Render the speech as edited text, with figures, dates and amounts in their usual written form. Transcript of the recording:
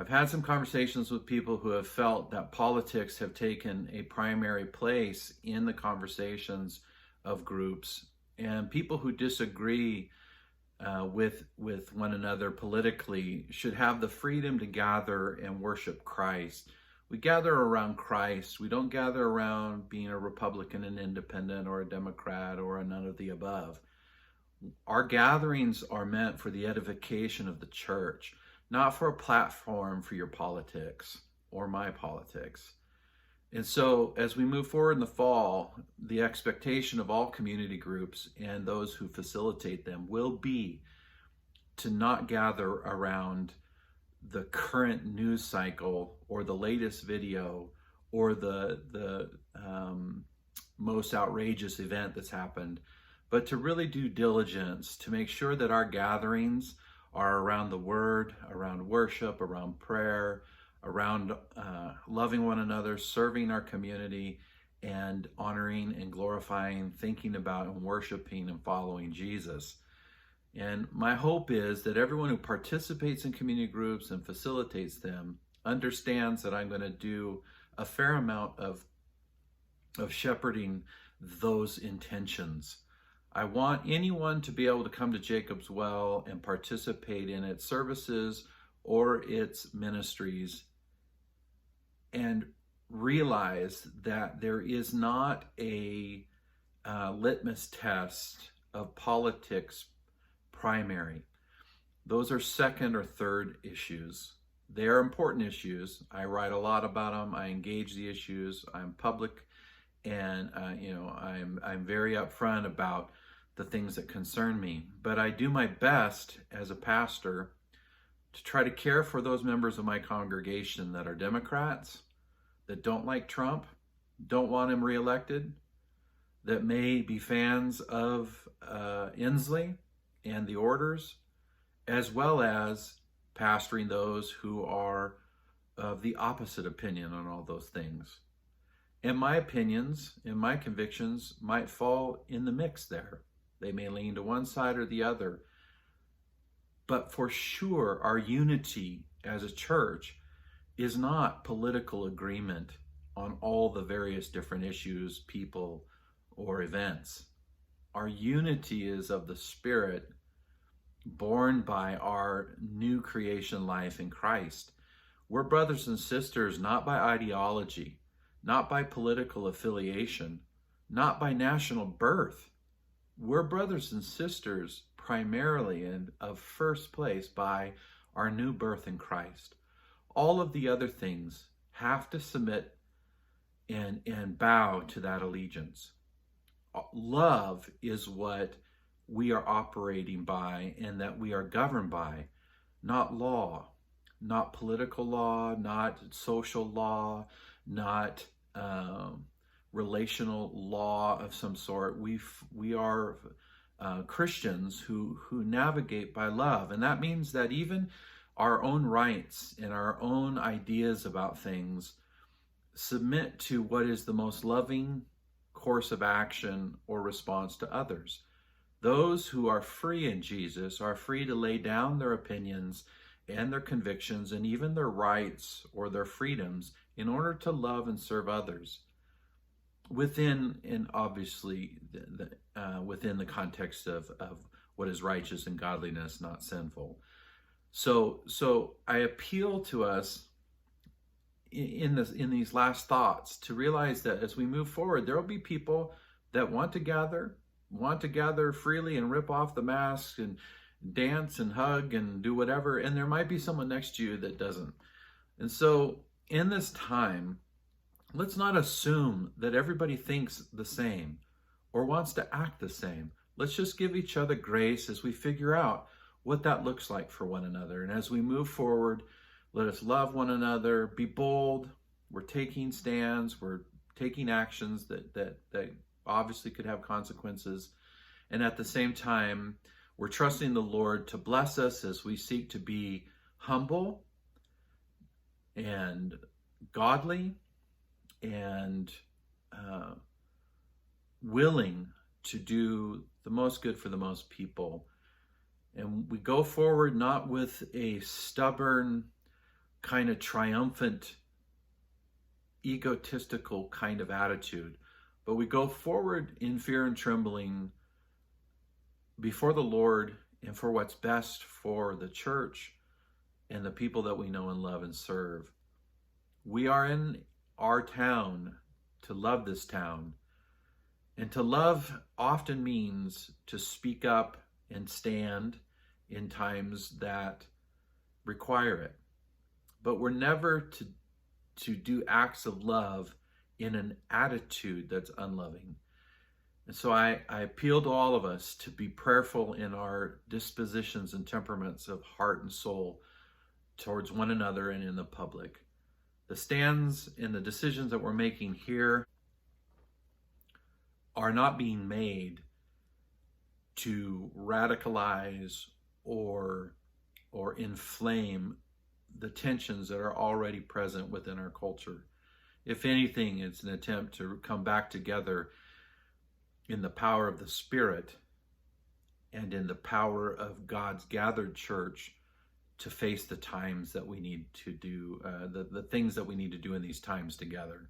I've had some conversations with people who have felt that politics have taken a primary place in the conversations of groups, and people who disagree with one another politically should have the freedom to gather and worship Christ. We gather around Christ. We don't gather around being a Republican and independent or a Democrat or a none of the above. Our gatherings are meant for the edification of the church, not for a platform for your politics or my politics. And so as we move forward in the fall, the expectation of all community groups and those who facilitate them will be to not gather around the current news cycle or the latest video or the most outrageous event that's happened, but to really do diligence to make sure that our gatherings are around the word, around worship, around prayer, around loving one another, serving our community, and honoring and glorifying, thinking about and worshiping and following Jesus. And my hope is that everyone who participates in community groups and facilitates them understands that I'm going to do a fair amount of shepherding those intentions. I want anyone to be able to come to Jacob's Well and participate in its services or its ministries and realize that there is not a litmus test of politics primary. Those are second or third issues. They are important issues. I write a lot about them. I engage the issues. I'm public, and I'm very upfront about the things that concern me. But I do my best as a pastor to try to care for those members of my congregation that are Democrats, that don't like Trump, don't want him reelected, that may be fans of Inslee and the orders, as well as pastoring those who are of the opposite opinion on all those things. And my opinions and my convictions might fall in the mix there. They may lean to one side or the other. But for sure, our unity as a church is not political agreement on all the various different issues, people, or events. Our unity is of the Spirit, born by our new creation life in Christ. We're brothers and sisters not by ideology, not by political affiliation, not by national birth. We're brothers and sisters primarily and of first place by our new birth in Christ. All of the other things have to submit and bow to that allegiance. Love is what we are operating by and that we are governed by, not law, not political law, not social law, not relational law of some sort. We are Christians who navigate by love. And that means that even our own rights and our own ideas about things submit to what is the most loving course of action or response to others. Those who are free in Jesus are free to lay down their opinions and their convictions and even their rights or their freedoms in order to love and serve others within, and obviously within the context of what is righteous and godliness, not sinful. So I appeal to us in these last thoughts to realize that as we move forward, there will be people that want to gather freely and rip off the masks and dance and hug and do whatever, and there might be someone next to you that doesn't. And so in this time, let's not assume that everybody thinks the same or wants to act the same. Let's just give each other grace as we figure out what that looks like for one another. And as we move forward, let us love one another, be bold. We're taking stands, we're taking actions that obviously could have consequences. And at the same time, we're trusting the Lord to bless us as we seek to be humble and godly and willing to do the most good for the most people. And we go forward not with a stubborn kind of triumphant, egotistical kind of attitude, but we go forward in fear and trembling before the Lord and for what's best for the church and the people that we know and love and serve. We are in our town to love this town. And to love often means to speak up and stand in times that require it. But we're never to do acts of love in an attitude that's unloving. And so I appeal to all of us to be prayerful in our dispositions and temperaments of heart and soul towards one another and in the public. The stands and the decisions that we're making here are not being made to radicalize or inflame the tensions that are already present within our culture. If anything, it's an attempt to come back together in the power of the Spirit and in the power of God's gathered church to face the times that we need to do, the things that we need to do in these times together.